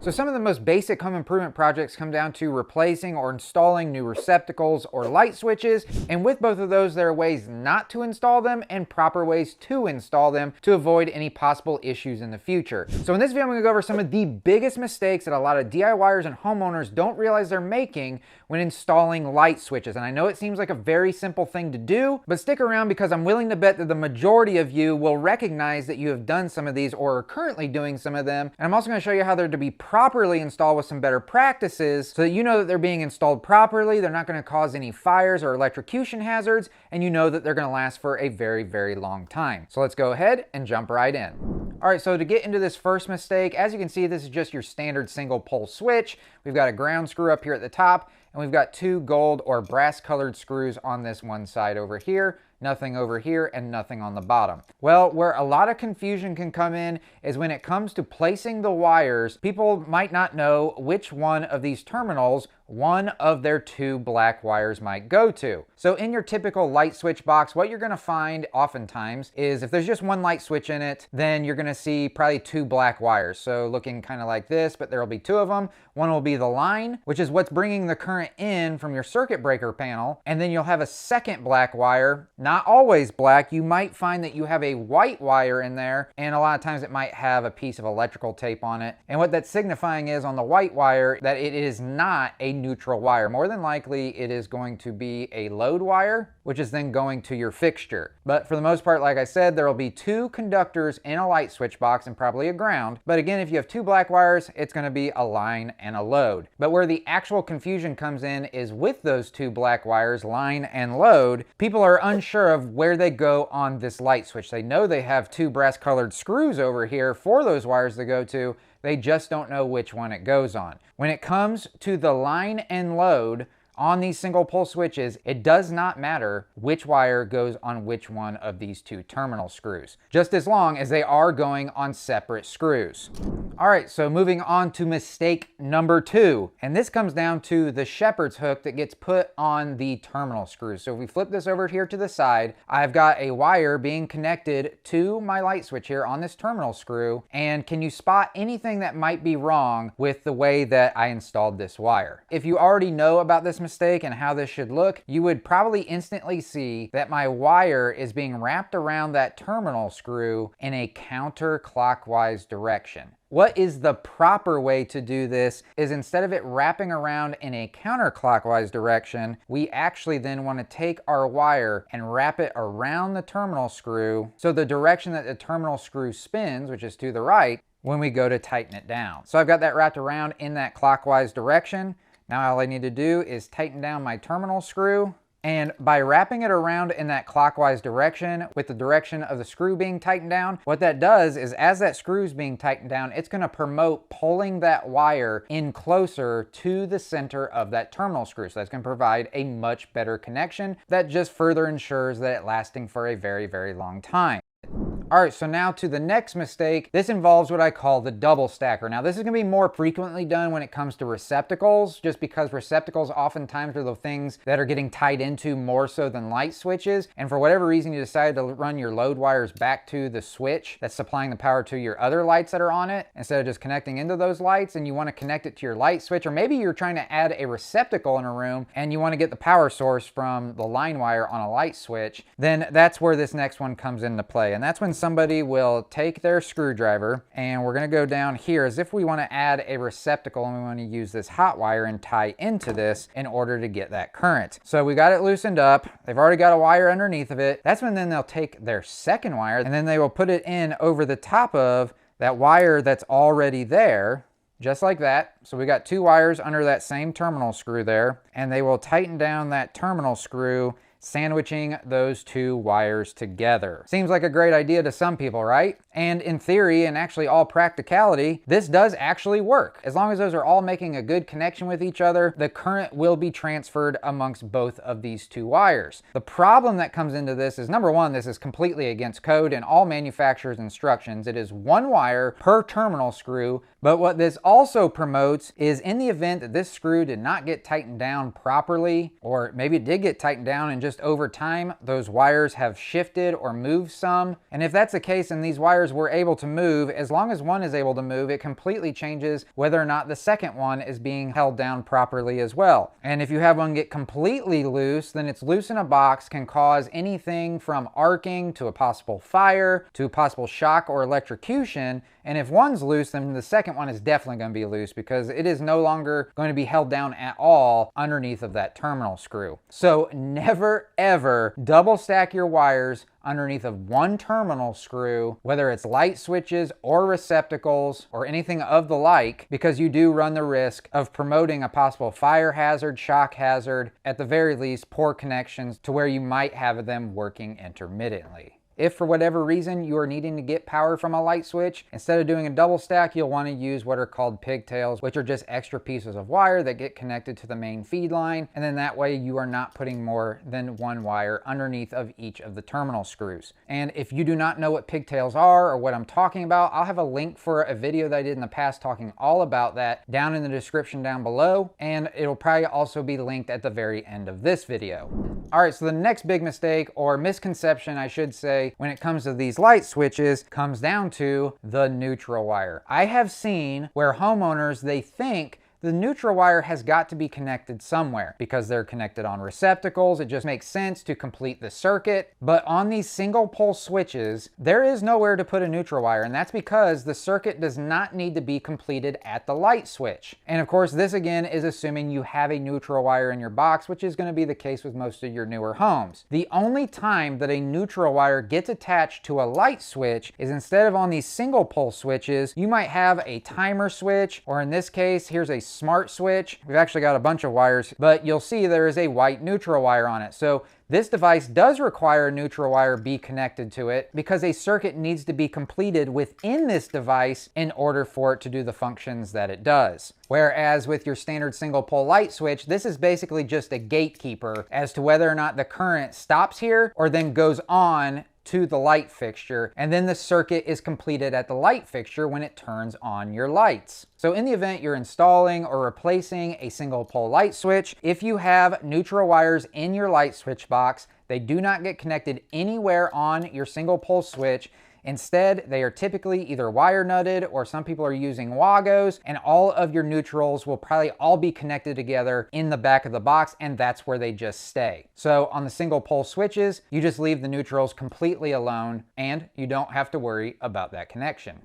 So some of the most basic home improvement projects come down to replacing or installing new receptacles or light switches. And with both of those, there are ways not to install them and proper ways to install them to avoid any possible issues in the future. So in this video, I'm gonna go over some of the biggest mistakes that a lot of DIYers and homeowners don't realize they're making when installing light switches. And I know it seems like a very simple thing to do, but stick around because I'm willing to bet that the majority of you will recognize that you have done some of these or are currently doing some of them. And I'm also gonna show you how they're to be properly installed with some better practices so that you know that they're being installed properly, they're not gonna cause any fires or electrocution hazards, and you know that they're gonna last for a very, very long time. So let's go ahead and jump right in. All right, so to get into this first mistake, as you can see, this is just your standard single pole switch. We've got a ground screw up here at the top, and we've got two gold or brass colored screws on this one side over here, nothing over here, and nothing on the bottom. Well, where a lot of confusion can come in is when it comes to placing the wires, people might not know which one of these terminals one of their two black wires might go to. So in your typical light switch box, what you're gonna find oftentimes is if there's just one light switch in it, then you're gonna see probably two black wires. So looking kind of like this, but there'll be two of them. One will be the line, which is what's bringing the current in from your circuit breaker panel. And then you'll have a second black wire, not always black. You might find that you have a white wire in there, and a lot of times it might have a piece of electrical tape on it. And what that's signifying is on the white wire that it is not a neutral wire. More than likely, it is going to be a load wire, which is then going to your fixture. But for the most part, like I said, there will be two conductors in a light switch box and probably a ground. But again, if you have two black wires, it's going to be a line and a load. But where the actual confusion comes in is with those two black wires, line and load, people are unsure of where they go on this light switch. They know they have two brass colored screws over here for those wires to go to. They just don't know which one it goes on. When it comes to the line and load on these single pole switches, it does not matter which wire goes on which one of these two terminal screws, just as long as they are going on separate screws. All right, so moving on to mistake number two, and this comes down to the shepherd's hook that gets put on the terminal screws. So if we flip this over here to the side, I've got a wire being connected to my light switch here on this terminal screw. And can you spot anything that might be wrong with the way that I installed this wire? If you already know about this mistake and how this should look, you would probably instantly see that my wire is being wrapped around that terminal screw in a counterclockwise direction. What is the proper way to do this is instead of it wrapping around in a counterclockwise direction, we actually then want to take our wire and wrap it around the terminal screw. So the direction that the terminal screw spins, which is to the right, when we go to tighten it down. So I've got that wrapped around in that clockwise direction. Now all I need to do is tighten down my terminal screw. And by wrapping it around in that clockwise direction with the direction of the screw being tightened down, what that does is as that screw is being tightened down, it's gonna promote pulling that wire in closer to the center of that terminal screw. So that's gonna provide a much better connection that just further ensures that it's lasting for a very, very long time. All right, so now to the next mistake. This involves what I call the double stacker. Now, this is gonna be more frequently done when it comes to receptacles, just because receptacles oftentimes are the things that are getting tied into more so than light switches. And for whatever reason, you decided to run your load wires back to the switch that's supplying the power to your other lights that are on it, instead of just connecting into those lights, and you wanna connect it to your light switch, or maybe you're trying to add a receptacle in a room and you wanna get the power source from the line wire on a light switch, then that's where this next one comes into play. And that's when somebody will take their screwdriver, and we're going to go down here as if we want to add a receptacle, and we want to use this hot wire and tie into this in order to get that current. So we got it loosened up. They've already got a wire underneath of it. That's when then they'll take their second wire, and then they will put it in over the top of that wire that's already there, just like that. So we got two wires under that same terminal screw there, and they will tighten down that terminal screw, sandwiching those two wires together. Seems like a great idea to some people, right? And in theory, and actually all practicality, this does actually work. As long as those are all making a good connection with each other, the current will be transferred amongst both of these two wires. The problem that comes into this is, number one, this is completely against code and all manufacturer's instructions. It is one wire per terminal screw, but what this also promotes is in the event that this screw did not get tightened down properly, or maybe it did get tightened down and just just over time those wires have shifted or moved some. And if that's the case and these wires were able to move, as long as one is able to move, it completely changes whether or not the second one is being held down properly as well. And if you have one get completely loose, then it's loose in a box, can cause anything from arcing to a possible fire to a possible shock or electrocution. And if one's loose, then the second one is definitely going to be loose because it is no longer going to be held down at all underneath of that terminal screw. So never ever double stack your wires underneath of one terminal screw, whether it's light switches or receptacles or anything of the like, because you do run the risk of promoting a possible fire hazard, shock hazard, at the very least poor connections to where you might have them working intermittently. If for whatever reason you are needing to get power from a light switch, instead of doing a double stack, you'll want to use what are called pigtails, which are just extra pieces of wire that get connected to the main feed line. And then that way you are not putting more than one wire underneath of each of the terminal screws. And if you do not know what pigtails are or what I'm talking about, I'll have a link for a video that I did in the past talking all about that down in the description down below. And it'll probably also be linked at the very end of this video. All right, so the next big mistake or misconception, I should say, when it comes to these light switches comes down to the neutral wire. I have seen where homeowners, they think the neutral wire has got to be connected somewhere because they're connected on receptacles. It just makes sense to complete the circuit. But on these single pole switches, there is nowhere to put a neutral wire, and that's because the circuit does not need to be completed at the light switch. And of course, this again is assuming you have a neutral wire in your box, which is going to be the case with most of your newer homes. The only time that a neutral wire gets attached to a light switch is instead of on these single pole switches, you might have a timer switch, or in this case, here's a smart switch. We've actually got a bunch of wires, but you'll see there is a white neutral wire on it. So this device does require a neutral wire be connected to it because a circuit needs to be completed within this device in order for it to do the functions that it does. Whereas with your standard single pole light switch, this is basically just a gatekeeper as to whether or not the current stops here or then goes on to the light fixture, and then the circuit is completed at the light fixture when it turns on your lights. So in the event you're installing or replacing a single pole light switch, if you have neutral wires in your light switch box, they do not get connected anywhere on your single pole switch. Instead, they are typically either wire nutted or some people are using wagos, and all of your neutrals will probably all be connected together in the back of the box, and that's where they just stay. So on the single pole switches, you just leave the neutrals completely alone and you don't have to worry about that connection.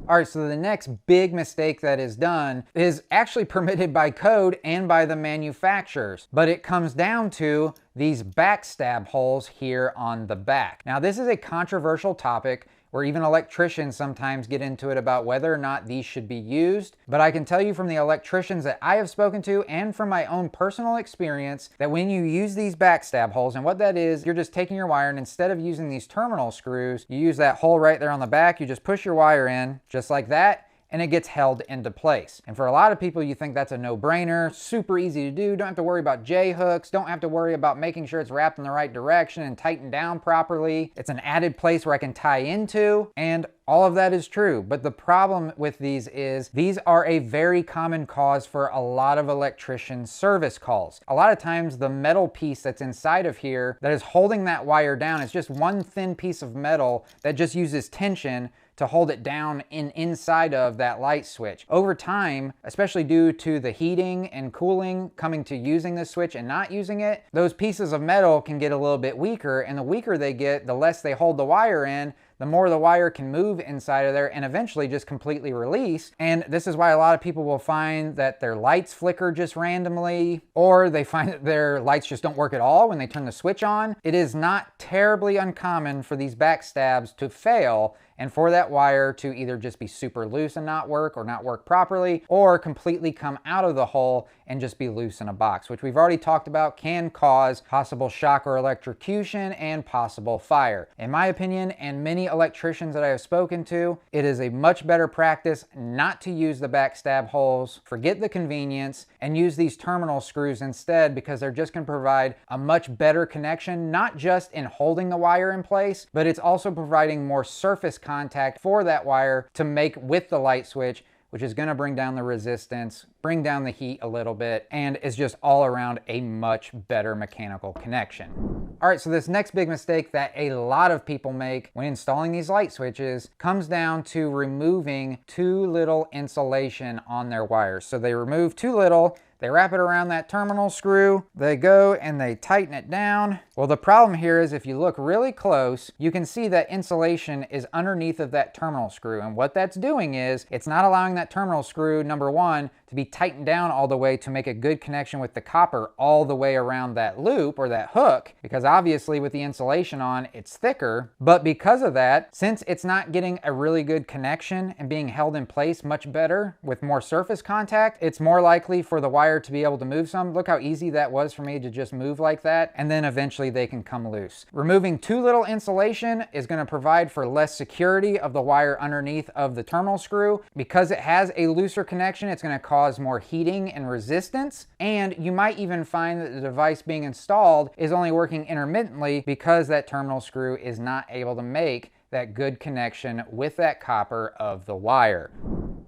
All right, so the next big mistake that is done is actually permitted by code and by the manufacturers, but it comes down to these backstab holes here on the back. Now, this is a controversial topic where even electricians sometimes get into it about whether or not these should be used. But I can tell you from the electricians that I have spoken to and from my own personal experience that when you use these backstab holes, and what that is, you're just taking your wire and instead of using these terminal screws, you use that hole right there on the back, you just push your wire in just like that, and it gets held into place. And for a lot of people, you think that's a no-brainer, super easy to do, don't have to worry about J-hooks, don't have to worry about making sure it's wrapped in the right direction and tightened down properly. It's an added place where I can tie into, and all of that is true. But the problem with these is these are a very common cause for a lot of electrician service calls. A lot of times the metal piece that's inside of here that is holding that wire down is just one thin piece of metal that just uses tension to hold it down inside of that light switch. Over time, especially due to the heating and cooling coming to using this switch and not using it, those pieces of metal can get a little bit weaker, and the weaker they get, the less they hold the wire in, the more the wire can move inside of there and eventually just completely release. And this is why a lot of people will find that their lights flicker just randomly, or they find that their lights just don't work at all when they turn the switch on. It is not terribly uncommon for these backstabs to fail and for that wire to either just be super loose and not work, or not work properly, or completely come out of the hole and just be loose in a box, which we've already talked about can cause possible shock or electrocution and possible fire. In my opinion, and many electricians that I have spoken to, it is a much better practice not to use the backstab holes, forget the convenience, and use these terminal screws instead, because they're just going to provide a much better connection, not just in holding the wire in place, but it's also providing more surface contact for that wire to make with the light switch, which is going to bring down the resistance, bring down the heat a little bit, and is just all around a much better mechanical connection. All right, so this next big mistake that a lot of people make when installing these light switches comes down to removing too little insulation on their wires. So they remove too little, they wrap it around that terminal screw, they go and they tighten it down. Well, the problem here is if you look really close, you can see that insulation is underneath of that terminal screw. And what that's doing is it's not allowing that terminal screw, number one, to be tightened down all the way to make a good connection with the copper all the way around that loop or that hook, because obviously with the insulation on, it's thicker. But because of that, since it's not getting a really good connection and being held in place much better with more surface contact, it's more likely for the wire to be able to move some. Look how easy that was for me to just move like that, and then eventually they can come loose. Removing too little insulation is going to provide for less security of the wire underneath of the terminal screw. Because it has a looser connection, it's going to cause more heating and resistance, and you might even find that the device being installed is only working intermittently because that terminal screw is not able to make that good connection with that copper of the wire.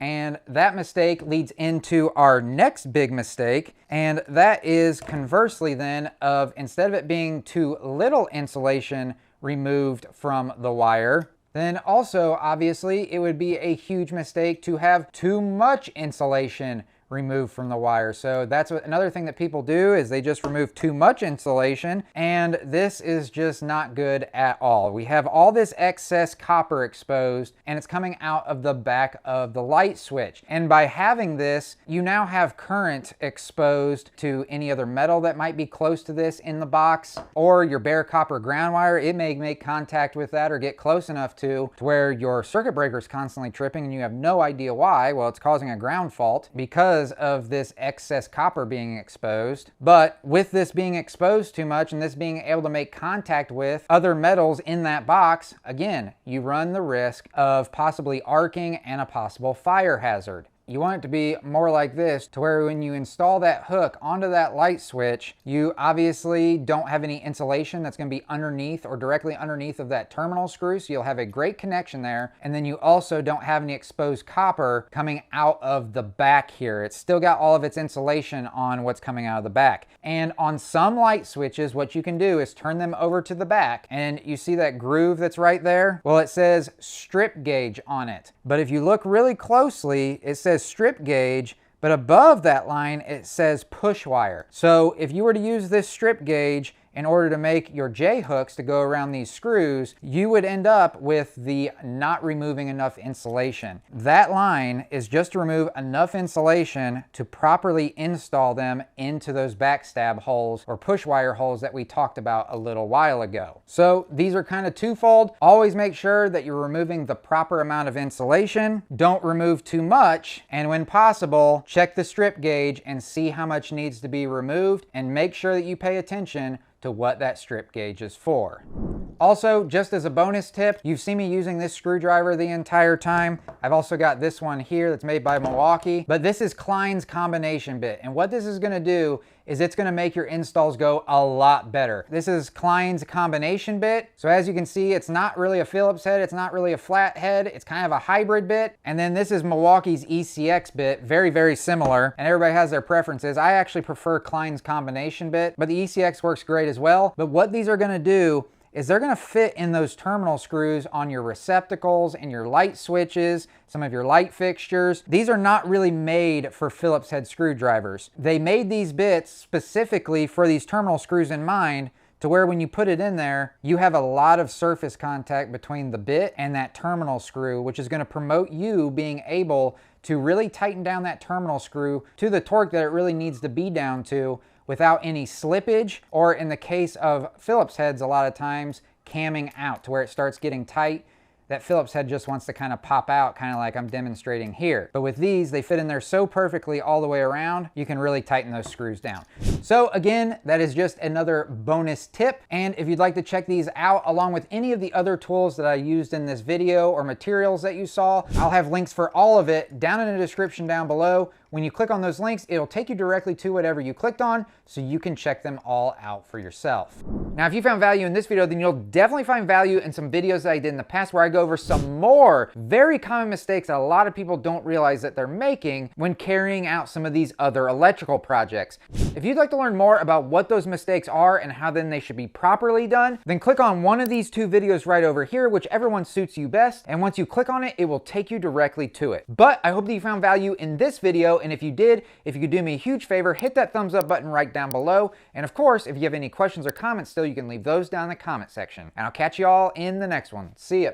And that mistake leads into our next big mistake, and that is conversely then of instead of it being too little insulation removed from the wire, then also obviously it would be a huge mistake to have too much insulation removed from the wire. So that's another thing that people do is they just remove too much insulation, and this is just not good at all. We have all this excess copper exposed, and it's coming out of the back of the light switch. And by having this, you now have current exposed to any other metal that might be close to this in the box, or your bare copper ground wire. It may make contact with that or get close enough to where your circuit breaker is constantly tripping and you have no idea why. Well, it's causing a ground fault because of this excess copper being exposed. But with this being exposed too much and this being able to make contact with other metals in that box, again, you run the risk of possibly arcing and a possible fire hazard. You want it to be more like this, to where when you install that hook onto that light switch, you obviously don't have any insulation that's going to be underneath or directly underneath of that terminal screw, so you'll have a great connection there. And then you also don't have any exposed copper coming out of the back here. It's still got all of its insulation on what's coming out of the back. And on some light switches, what you can do is turn them over to the back, and you see that groove that's right there? Well, it says strip gauge on it. But if you look really closely, it says strip gauge, but above that line it says push wire. So if you were to use this strip gauge in order to make your J hooks to go around these screws, you would end up with the not removing enough insulation. That line is just to remove enough insulation to properly install them into those backstab holes or push wire holes that we talked about a little while ago. So these are kind of twofold. Always make sure that you're removing the proper amount of insulation. Don't remove too much. And when possible, check the strip gauge and see how much needs to be removed, and make sure that you pay attention to what that strip gauge is for. Also, just as a bonus tip, you've seen me using this screwdriver the entire time. I've also got this one here that's made by Milwaukee, but this is Klein's combination bit. And what this is gonna do is it's gonna make your installs go a lot better. This is Klein's combination bit. So as you can see, it's not really a Phillips head, it's not really a flat head, it's kind of a hybrid bit. And then this is Milwaukee's ECX bit, very, very similar. And everybody has their preferences. I actually prefer Klein's combination bit, but the ECX works great as well. But what these are gonna do is they're gonna fit in those terminal screws on your receptacles and your light switches, some of your light fixtures. These are not really made for Phillips head screwdrivers. They made these bits specifically for these terminal screws in mind, to where when you put it in there, you have a lot of surface contact between the bit and that terminal screw, which is gonna promote you being able to really tighten down that terminal screw to the torque that it really needs to be down to, without any slippage, or in the case of Phillips heads, a lot of times camming out to where it starts getting tight. That Phillips head just wants to kind of pop out, kind of like I'm demonstrating here. But with these, they fit in there so perfectly all the way around, you can really tighten those screws down. So again, that is just another bonus tip. And if you'd like to check these out, along with any of the other tools that I used in this video or materials that you saw, I'll have links for all of it down in the description down below, When you click on those links, it'll take you directly to whatever you clicked on so you can check them all out for yourself. Now, if you found value in this video, then you'll definitely find value in some videos that I did in the past where I go over some more very common mistakes that a lot of people don't realize that they're making when carrying out some of these other electrical projects. If you'd like to learn more about what those mistakes are and how then they should be properly done, then click on one of these two videos right over here, whichever one suits you best. And once you click on it, it will take you directly to it. But I hope that you found value in this video. And if you did, if you could do me a huge favor, hit that thumbs up button right down below. And of course, if you have any questions or comments still, you can leave those down in the comment section. And I'll catch you all in the next one. See ya.